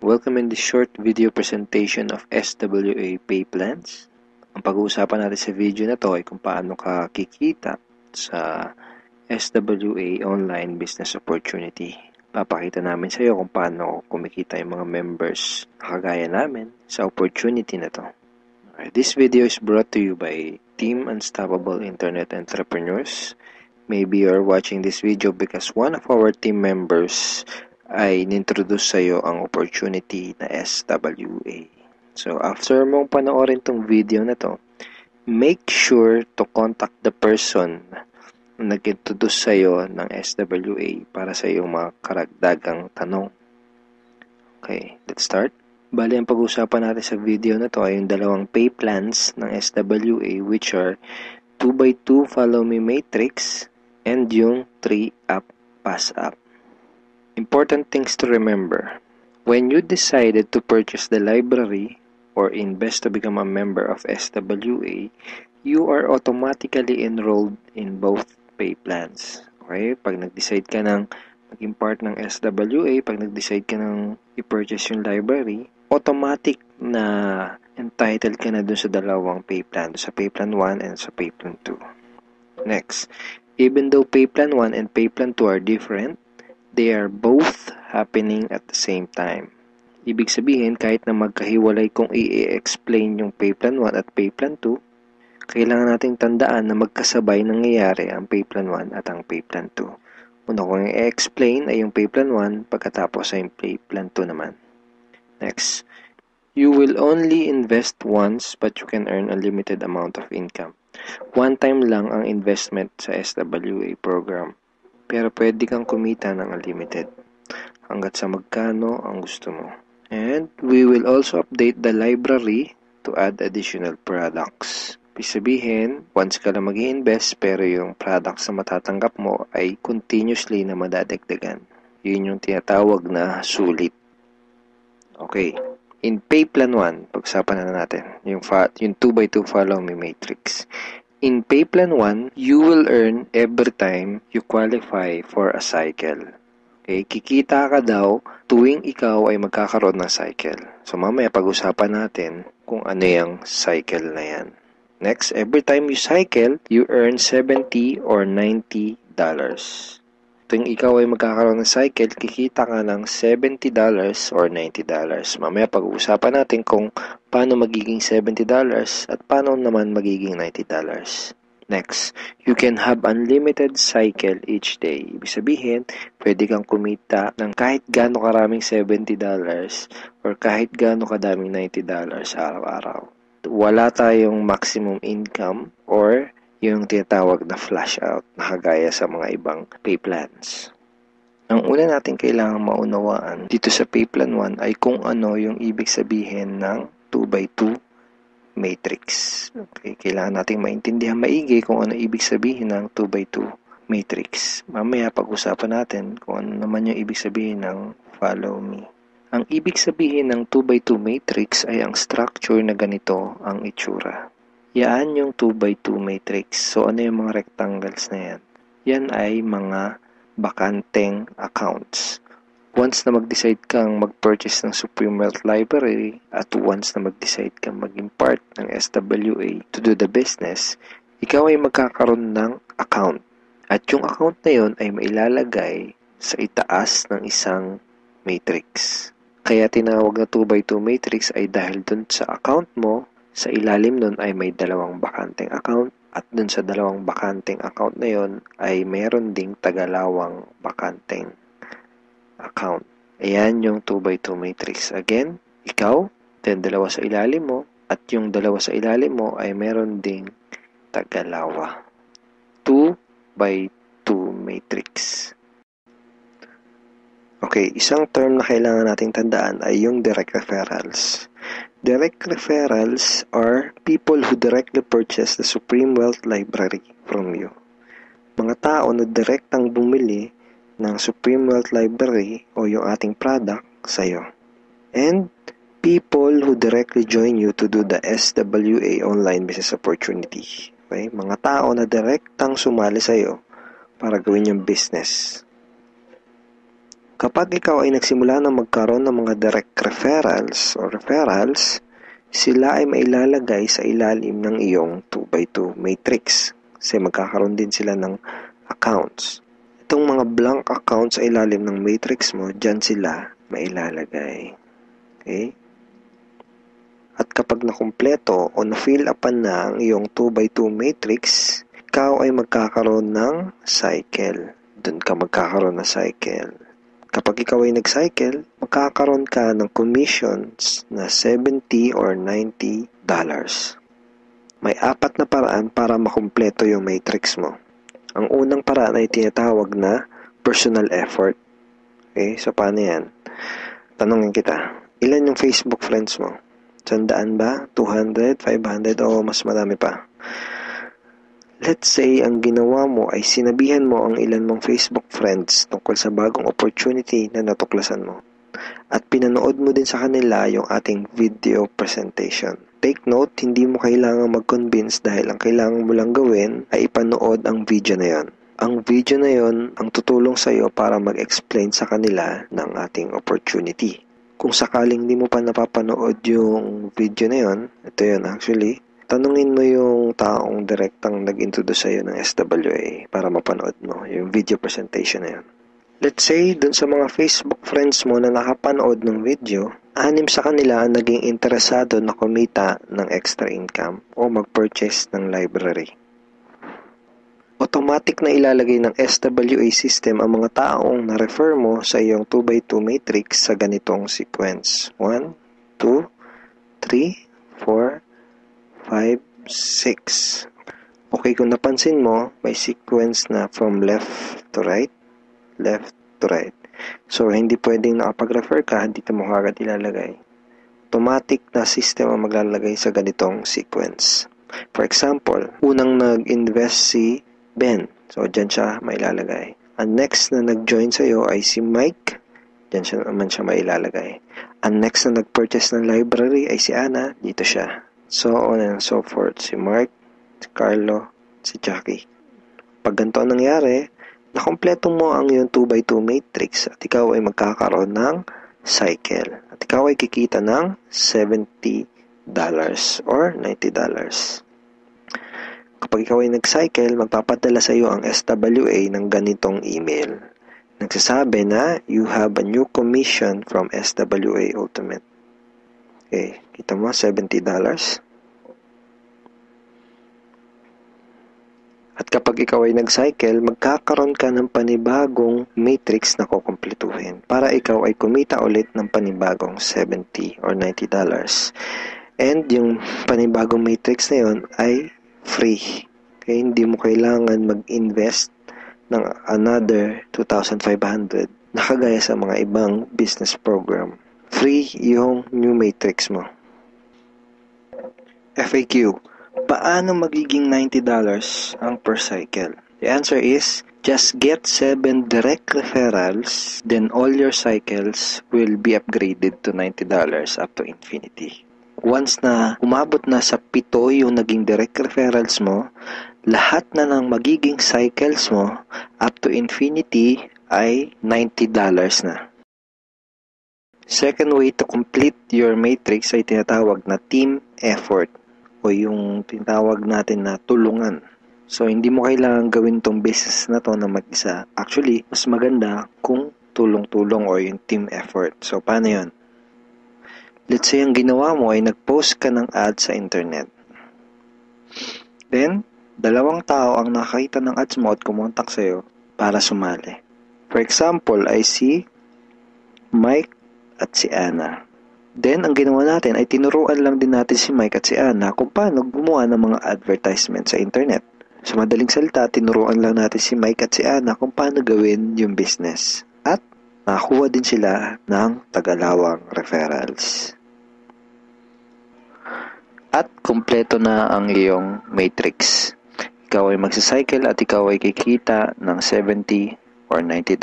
Welcome in this short video presentation of SWA pay plans. Ang pag-uusapan natin sa video na to ay kung paano ka kikita sa SWA online business opportunity. Papakita namin sa iyo kung paano kumikita yung mga members na kagaya namin sa opportunity na to. This video is brought to you by Team Unstoppable Internet Entrepreneurs. Maybe you're watching this video because one of our team members ay nintroduce sa iyo ang opportunity na SWA. So, after mong panoorin tong video na to, make sure to contact the person na nag-introduce sa iyo ng SWA para sa iyong mga karagdagang tanong. Okay, let's start. Bali, ang pag-usapan natin sa video na to ay yung dalawang pay plans ng SWA, which are 2x2 Follow Me Matrix and yung 3-Up Pass Up. Important things to remember. When you decided to purchase the library or invest to become a member of SWA, you are automatically enrolled in both pay plans. Okay? Pag nag-decide ka ng maging part ng SWA, pag nag-decide ka ng i-purchase yung library, automatic na entitled ka na dun sa dalawang pay plan, sa pay plan 1 and sa pay plan 2. Next, even though pay plan 1 and pay plan 2 are different, they are both happening at the same time. Ibig sabihin, kahit na magkahiwalay kung i-explain yung pay plan 1 at pay plan 2, kailangan nating tandaan na magkasabay nangyayari ang pay plan 1 at ang pay plan 2. Una kong i-explain ay yung pay plan 1, pagkatapos ay yung pay plan 2 naman. Next, you will only invest once but you can earn a limited amount of income. One time lang ang investment sa SWA program. Pero pwede kang kumita ng unlimited hanggat sa magkano ang gusto mo. And we will also update the library to add additional products. Ibig sabihin, once ka lang mag-i-invest pero yung products na matatanggap mo ay continuously na madadagdagan. Yun yung tinatawag na sulit. Okay. In pay plan 1, pag-usapan na natin, yung 2x2 Follow Me Matrix. In pay plan 1, you will earn every time you qualify for a cycle. Okay, kikita ka daw tuwing ikaw ay magkakaroon ng cycle. So mamaya pag-usapan natin kung ano yung cycle na yan. Next, every time you cycle, you earn $70 or $90. Tuwing ikaw ay magkakaroon ng cycle, kikita ka ng $70 or $90. Mamaya pag-uusapan natin kung paano magiging $70 at paano naman magiging $90. Next, you can have unlimited cycle each day. Ibig sabihin, pwede kang kumita ng kahit gaano karaming $70 or kahit gaano kadaming $90 araw-araw. Wala tayong maximum income or yung tinatawag na flash out na kagaya sa mga ibang pay plans. Ang una natin kailangang maunawaan dito sa pay plan 1 ay kung ano yung ibig sabihin ng 2x2 matrix. Okay, kailangan nating maintindihan maigi kung ano ibig sabihin ng 2x2 matrix. Mamaya pag-usapan natin kung ano naman yung ibig sabihin ng follow me. Ang ibig sabihin ng 2x2 matrix ay ang structure na ganito ang itsura. Yan yung 2x2 matrix. So, ano yung mga rectangles na yan? Yan ay mga bakanteng accounts. Once na mag-decide kang mag-purchase ng Supreme Wealth Library at once na mag-decide kang maging part ng SWA to do the business, ikaw ay magkakaroon ng account. At yung account na yun ay mailalagay sa itaas ng isang matrix. Kaya tinawag na 2x2 matrix ay dahil dun sa account mo, sa ilalim nun ay may dalawang bakanteng account at dun sa dalawang bakanteng account na yun ay meron ding tagalawang bakanteng account. Ayan yung 2x2 matrix. Again, ikaw, then dalawa sa ilalim mo at yung dalawa sa ilalim mo ay meron ding tagalawa. 2x2 matrix. Okay, isang term na kailangan nating tandaan ay yung direct referrals. Direct referrals are people who directly purchase the Supreme Wealth Library from you. Mga tao na direktang bumili ng Supreme Wealth Library o yung ating product sa'yo. And people who directly join you to do the SWA online business opportunity. Okay? Mga tao na direktang sumali sa'yo para gawin yung business. Kapag ikaw ay nagsimula na magkaroon ng mga direct referrals o referrals, sila ay mailalagay sa ilalim ng iyong 2x2 matrix. Kasi magkakaroon din sila ng accounts. Itong mga blank accounts sa ilalim ng matrix mo, dyan sila mailalagay. Okay? At kapag nakumpleto o na-fill upan na ang iyong 2x2 matrix, ikaw ay magkakaroon ng cycle. Doon ka magkakaroon ng cycle. Kapag ikaw ay nag-cycle, magkakaroon ka ng commissions na $70 or $90. May 4 na paraan para makumpleto yung matrix mo. Ang unang paraan ay tinatawag na personal effort. Okay, so paano yan? Tanungin kita, ilan yung Facebook friends mo? 100 ba? 200? 500? O mas marami pa? Let's say, ang ginawa mo ay sinabihan mo ang ilan mong Facebook friends tungkol sa bagong opportunity na natuklasan mo. At pinanood mo din sa kanila yung ating video presentation. Take note, hindi mo kailangang mag-convince dahil ang kailangan mo lang gawin ay ipanood ang video na yon. Ang video na yon ang tutulong sa iyo para mag-explain sa kanila ng ating opportunity. Kung sakaling di mo pa napapanood yung video na yon, ito yun actually, tanungin mo yung taong direktang nag-introduce sa'yo ng SWA para mapanood mo yung video presentation na yun. Let's say, dun sa mga Facebook friends mo na nakapanood ng video, 6 sa kanila ang naging interesado na kumita ng extra income o mag-purchase ng library. Automatic na ilalagay ng SWA system ang mga taong na-refer mo sa iyong 2x2 matrix sa ganitong sequence. 1, 2, 3, 4, 5, 6. Okay, kung napansin mo, may sequence na from left to right. So, hindi pwedeng nakapag-refer ka, dito mo kagad ilalagay. Automatic na system ang maglalagay sa ganitong sequence. For example, unang nag-invest si Ben. So, dyan siya mailalagay. Ang next na nag-join sa'yo ay si Mike. Dyan siya naman siya mailalagay. Ang next na nag-purchase ng library ay si Ana. Dito siya. So on and so forth. Si Mark, si Carlo, si Jackie. Pag ganito ang nangyari, nakompleto mo ang iyong 2x2 matrix at ikaw ay magkakaroon ng cycle. At ikaw ay kikita ng $70 or $90. Kapag ikaw ay nag-cycle, magpapadala sa iyo ang SWA ng ganitong email. Nagsasabi na you have a new commission from SWA Ultimate. Okay, kita mo, $70. At kapag ikaw ay nag-cycle, magkakaroon ka ng panibagong matrix na kukumpletuhin para ikaw ay kumita ulit ng panibagong $70 or $90. And yung panibagong matrix na yon ay free. Okay, hindi mo kailangan mag-invest ng another 2,500 na kagaya sa mga ibang business program. Free yung new matrix mo. FAQ. Paano magiging $90 ang per cycle? The answer is, just get 7 direct referrals, then all your cycles will be upgraded to $90 up to infinity. Once na umabot na sa 7 yung naging direct referrals mo, lahat na ng magiging cycles mo up to infinity ay $90 na. Second way to complete your matrix ay tinatawag na team effort o yung tinatawag natin na tulungan. So, hindi mo kailangan gawin tong business na to na mag-isa. Actually, mas maganda kung tulong-tulong o yung team effort. So, paano yun? Let's say, ang ginawa mo ay nag-post ka ng ad sa internet. Then, 2 tao ang nakakita ng ads mo at kumontak sa'yo para sumali. For example, ay si Mike at si Ana. Then, ang ginawa natin ay tinuruan lang din natin si Mike at si Ana kung paano gumawa ng mga advertisement sa internet. Sa madaling salita, tinuruan lang natin si Mike at si Ana kung paano gawin yung business. At nakakuha din sila ng tagalawang referrals. At kumpleto na ang iyong matrix. Ikaw ay magsacycle at ikaw ay kikita ng $70 or $90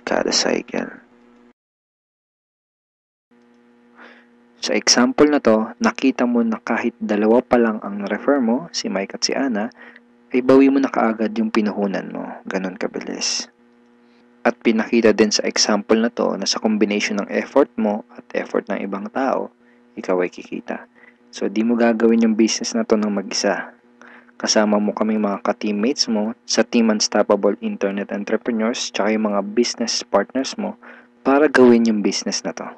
kada cycle. Sa example na to, nakita mo na kahit 2 pa lang ang refer mo, si Mike at si Ana, ay bawi mo na kaagad yung pinuhunan mo. Ganon kabilis. At pinakita din sa example na to na sa combination ng effort mo at effort ng ibang tao, ikaw ay kikita. So, di mo gagawin yung business na to ng mag-isa. Kasama mo kaming mga ka-teammates mo sa Team Unstoppable Internet Entrepreneurs tsaka yung mga business partners mo para gawin yung business na to.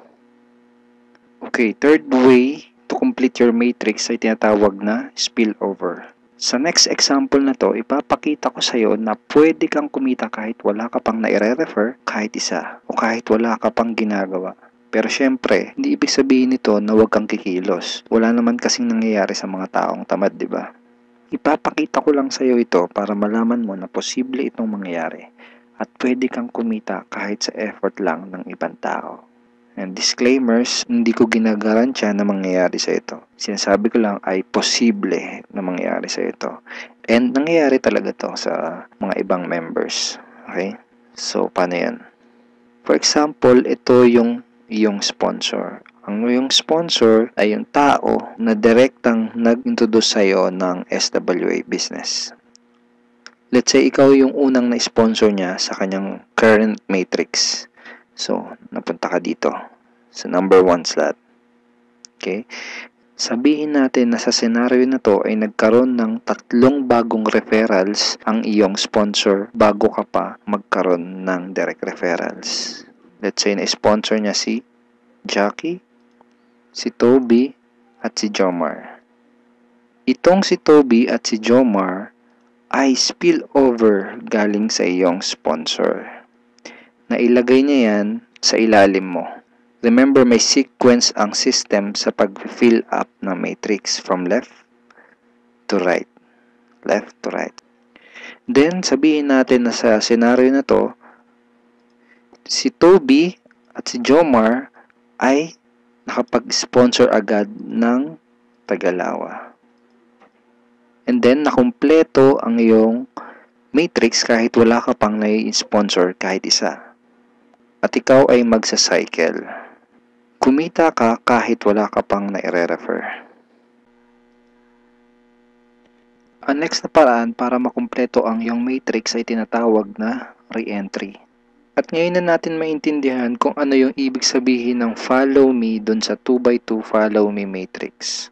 Okay, third way to complete your matrix ay tinatawag na spillover. Sa next example na to, ipapakita ko sa iyo na pwede kang kumita kahit wala ka pang naire-refer kahit isa o kahit wala ka pang ginagawa. Pero syempre, hindi ibig sabihin nito na huwag kang kikilos. Wala naman kasing nangyayari sa mga taong tamad, di ba? Ipapakita ko lang sa iyo ito para malaman mo na posible itong mangyayari at pwede kang kumita kahit sa effort lang ng ibang tao. And disclaimers, hindi ko ginagarantiya na mangyayari sa ito. Sinasabi ko lang ay posible na mangyayari sa ito. And nangyayari talaga to sa mga ibang members. Okay? So, paano yan? For example, ito yung iyong sponsor. Ang iyong sponsor ay yung tao na direktang nag-introduce sa'yo ng SWA business. Let's say, ikaw yung unang na-sponsor niya sa kanyang current matrix. So, napunta ka dito sa number 1 slot. Okay? Sabihin natin na sa scenario na to ay nagkaroon ng 3 bagong referrals ang iyong sponsor bago ka pa magkaroon ng direct referrals. Let's say na-sponsor niya si Jackie, si Toby, at si Jomar. Itong si Toby at si Jomar ay spillover galing sa iyong sponsor. Nailagay niya yan sa ilalim mo. Remember, may sequence ang system sa pag-fill up ng matrix from left to right. Left to right. Then, sabihin natin na sa scenario na to, si Toby at si Jomar ay nakapag-sponsor agad ng Tagalawa. And then, nakumpleto ang iyong matrix kahit wala ka pang nai-sponsor kahit isa. At ikaw ay magsa-cycle. Kumita ka kahit wala ka pang nai-refer. Ang next na paraan para makumpleto ang iyong matrix ay tinatawag na re-entry. At ngayon na natin maintindihan kung ano yung ibig sabihin ng follow me dun sa 2x2 follow me matrix.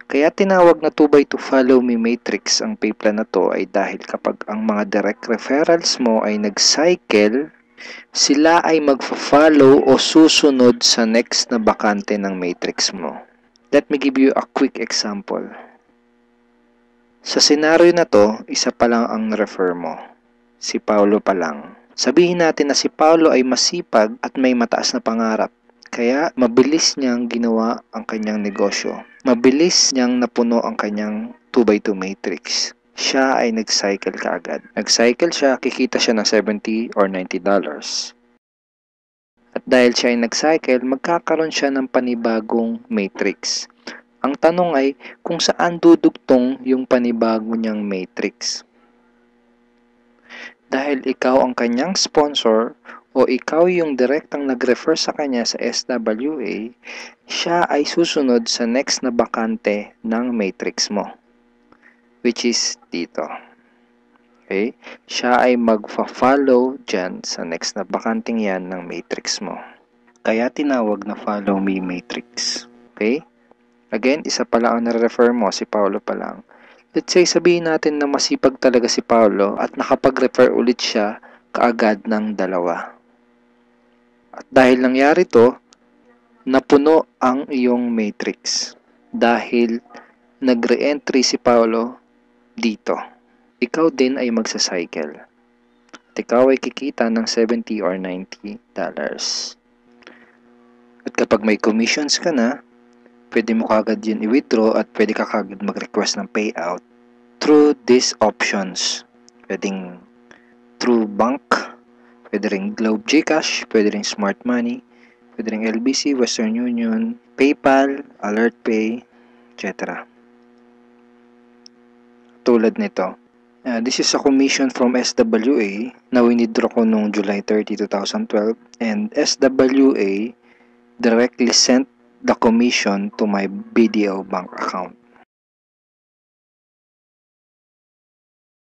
Kaya tinawag na 2x2 follow me matrix ang pay plan na to ay dahil kapag ang mga direct referrals mo ay nag-cycle, sila ay magfa-follow o susunod sa next na bakante ng matrix mo. Let me give you a quick example. Sa scenario na to, isa pa lang ang refer mo. Si Paulo pa lang. Sabihin natin na si Paulo ay masipag at may mataas na pangarap. Kaya mabilis niyang ginawa ang kanyang negosyo. Mabilis niyang napuno ang kanyang 2x2 matrix. Siya ay nag-cycle kaagad. Nag-cycle siya, kikita siya ng $70 or $90. At dahil siya ay nag-cycle, magkakaroon siya ng panibagong matrix. Ang tanong ay kung saan dudugtong yung panibago niyang matrix. Dahil ikaw ang kanyang sponsor o ikaw yung direktang nag-refer sa kanya sa SWA, siya ay susunod sa next na bakante ng matrix mo. Which is dito. Okay? Siya ay magfa-follow dyan sa next na bakanting yan ng matrix mo. Kaya tinawag na follow me matrix. Okay? Again, isa pa lang ang nare-refer mo, si Paulo pa lang. Let's say, sabihin natin na masipag talaga si Paulo at nakapag-refer ulit siya kaagad ng 2. At dahil nangyari to, napuno ang iyong matrix. Dahil nag-re-entry si Paulo dito. Ikaw din ay magsa-cycle. At ikaw ay kikita ng $70 or $90. At kapag may commissions ka na, pwede mo kagad yun i-withdraw at pwede ka kagad mag-request ng payout through these options. Pwedeng through bank, pwede ring Globe GCash, pwede ring Smart Money, pwede ring LBC, Western Union, PayPal, AlertPay, etc. Tulad nito. This is a commission from SWA na winidraw ko noong July 30, 2012 and SWA directly sent the commission to my BDO bank account.